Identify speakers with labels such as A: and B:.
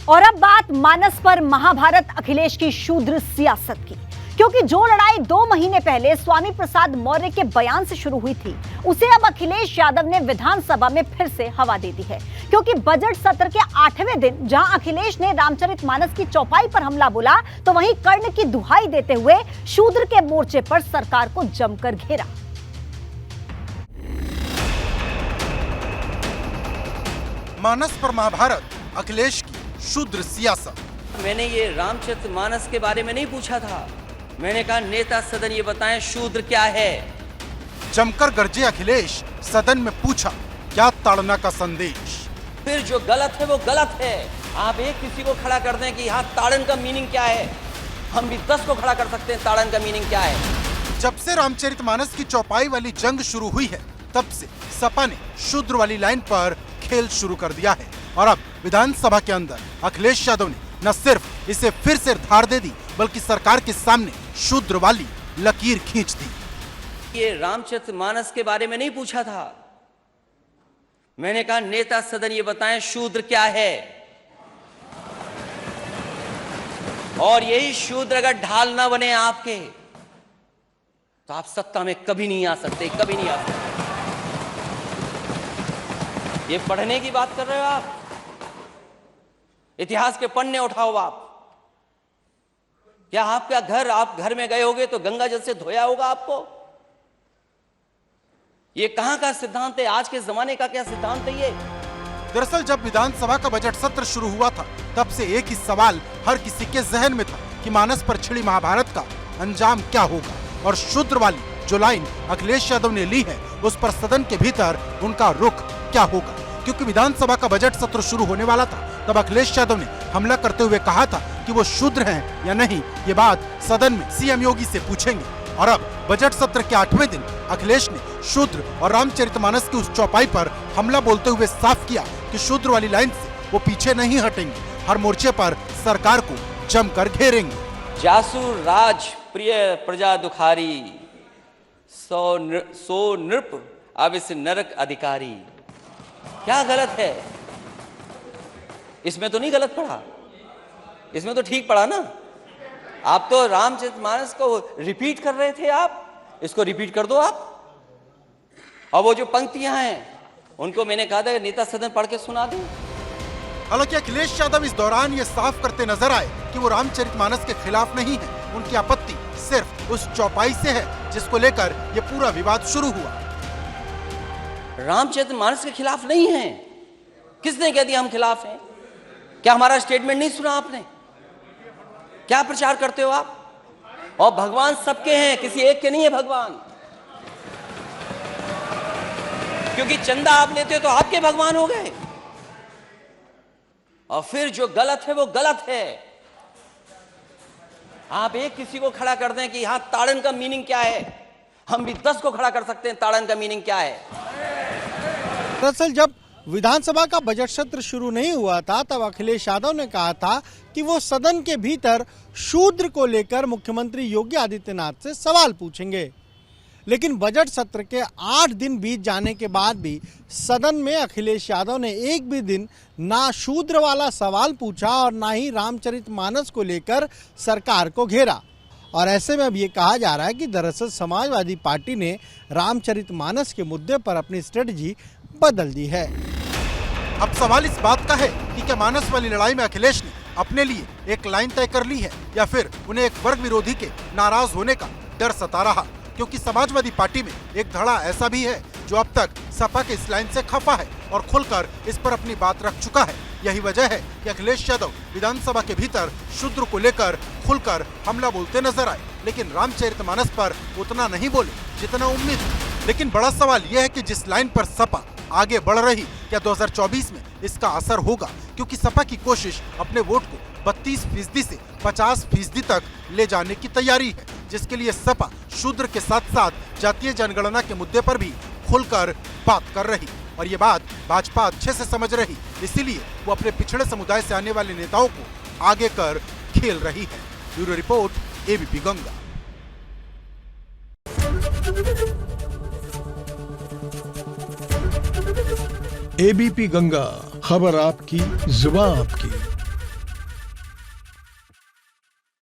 A: और अब बात मानस पर महाभारत अखिलेश की शूद्र सियासत की, क्योंकि जो लड़ाई 2 महीने पहले स्वामी प्रसाद मौर्य के बयान से शुरू हुई थी, उसे अब अखिलेश यादव ने विधानसभा में फिर से हवा दे दी है। क्योंकि बजट सत्र के 8वें दिन जहां अखिलेश ने रामचरितमानस की चौपाई पर हमला बोला, तो वहीं कर्ण की दुहाई देते हुए शूद्र के मोर्चे पर सरकार को जमकर घेरा।
B: मानस पर महाभारत, अखिलेश की शूद्र सियासत।
C: मैंने ये रामचरितमानस के बारे में नहीं पूछा था, मैंने कहा नेता सदन ये बताएं शूद्र क्या है।
B: जमकर गरजे अखिलेश, सदन में पूछा क्या ताड़ना का संदेश।
C: फिर जो गलत है वो गलत है। आप एक किसी को खड़ा कर दें कि यहाँ ताड़न का मीनिंग क्या है, हम भी 10 को खड़ा कर सकते हैं ताड़न का मीनिंग क्या है।
B: जब से रामचरितमानस की चौपाई वाली जंग शुरू हुई है, तब से सपा ने शूद्र वाली लाइन पर खेल शुरू कर दिया है और अब विधानसभा के अंदर अखिलेश यादव ने न सिर्फ इसे फिर से धार दे दी, बल्कि सरकार के सामने शूद्र वाली लकीर खींच दी।
C: ये रामचरितमानस के बारे में नहीं पूछा था, मैंने कहा नेता सदन ये बताएं शूद्र क्या है। और यही शूद्र अगर ढाल ना बने आपके, तो आप सत्ता में कभी नहीं आ सकते, कभी नहीं आ सकते। ये पढ़ने की बात कर रहे हो आप, इतिहास के पन्ने उठाओ आप। क्या आपका घर, आप घर में गए होगे तो गंगा जल से धोया होगा आपको? ये कहां का सिद्धांत है? आज के जमाने का क्या सिद्धांत है ये?
B: दरअसल जब विधानसभा का बजट सत्र शुरू हुआ था, तब से एक ही सवाल हर किसी के जहन में था कि मानस पर छिड़ी महाभारत का अंजाम क्या होगा। और शूद्र वाली जो लाइन अखिलेश यादव ने ली है, उस पर सदन के भीतर उनका रुख क्या होगा। क्योंकि विधानसभा का बजट सत्र शुरू होने वाला था, तब अखिलेश यादव ने हमला करते हुए कहा था कि वो शूद्र हैं या नहीं, ये बात सदन में सीएम योगी से पूछेंगे। और अब बजट सत्र के 8वें दिन अखिलेश ने शूद्र और रामचरितमानस की उस चौपाई पर हमला बोलते हुए साफ किया कि शूद्र वाली लाइन से वो पीछे नहीं हटेंगे, हर मोर्चे पर सरकार को जमकर घेरेंगे।
C: जासु राज प्रिय प्रजा दुखारी, सो नृप अब इस नरक अधिकारी। क्या गलत है इसमें? तो नहीं गलत पढ़ा, इसमें तो ठीक पढ़ा ना। आप तो रामचरितमानस को रिपीट कर रहे थे, आप इसको रिपीट कर दो आप। और वो जो पंक्तियां हैं उनको मैंने कहा था नेता सदन पढ़ के सुना दें।
B: हालांकि अखिलेश यादव इस दौरान ये साफ करते नजर आए कि वो रामचरितमानस के खिलाफ नहीं है, उनकी आपत्ति सिर्फ उस चौपाई से है जिसको लेकर ये पूरा विवाद शुरू हुआ।
C: रामचरितमानस के खिलाफ नहीं है। किसने कह दिया हम खिलाफ हैं? क्या हमारा स्टेटमेंट नहीं सुना आपने? क्या प्रचार करते हो आप? और भगवान सबके हैं, किसी एक के नहीं है भगवान। क्योंकि चंदा आप लेते हो तो आपके भगवान हो गए। और फिर जो गलत है वो गलत है। आप एक किसी को खड़ा कर दें कि यहां ताड़न का मीनिंग क्या है, हम भी 10 को खड़ा कर सकते हैं ताड़न का मीनिंग क्या है।
D: दरअसल जब विधानसभा का बजट सत्र शुरू नहीं हुआ था, तब अखिलेश यादव ने कहा था कि वो सदन के भीतर शूद्र को लेकर मुख्यमंत्री योगी आदित्यनाथ से सवाल पूछेंगे। लेकिन बजट सत्र के 8 दिन बीत जाने के बाद भी सदन में अखिलेश यादव ने एक भी दिन ना शूद्र वाला सवाल पूछा और ना ही रामचरितमानस को लेकर सरकार को घेरा। और ऐसे में अब ये कहा जा रहा है कि दरअसल समाजवादी पार्टी ने रामचरितमानस के मुद्दे पर अपनी स्ट्रेटजी बदल दी है।
B: अब सवाल इस बात का है कि क्या मानस वाली लड़ाई में अखिलेश ने अपने लिए एक लाइन तय कर ली है, या फिर उन्हें एक वर्ग विरोधी के नाराज होने का डर सता रहा। क्योंकि समाजवादी पार्टी में एक धड़ा ऐसा भी है जो अब तक सपा के इस लाइन से खफा है और खुलकर इस पर अपनी बात रख चुका है। यही वजह है कि अखिलेश यादव विधानसभा के भीतर शूद्र को लेकर खुलकर हमला बोलते नजर आए, लेकिन रामचरितमानस पर उतना नहीं बोले जितना उम्मीद थी। लेकिन बड़ा सवाल यह है कि जिस लाइन पर सपा आगे बढ़ रही, क्या 2024 में इसका असर होगा? क्योंकि सपा की कोशिश अपने वोट को 32% से 50% तक ले जाने की तैयारी है, जिसके लिए सपा शूद्र के साथ साथ जातीय जनगणना के मुद्दे पर भी खुलकर बात कर रही। और ये बात भाजपा अच्छे से समझ रही, इसीलिए वो अपने पिछड़े समुदाय से आने वाले नेताओं को आगे कर खेल रही है। Bureau report, ABP Ganga.
E: ABP Ganga, खबर आपकी, जुबान आपकी।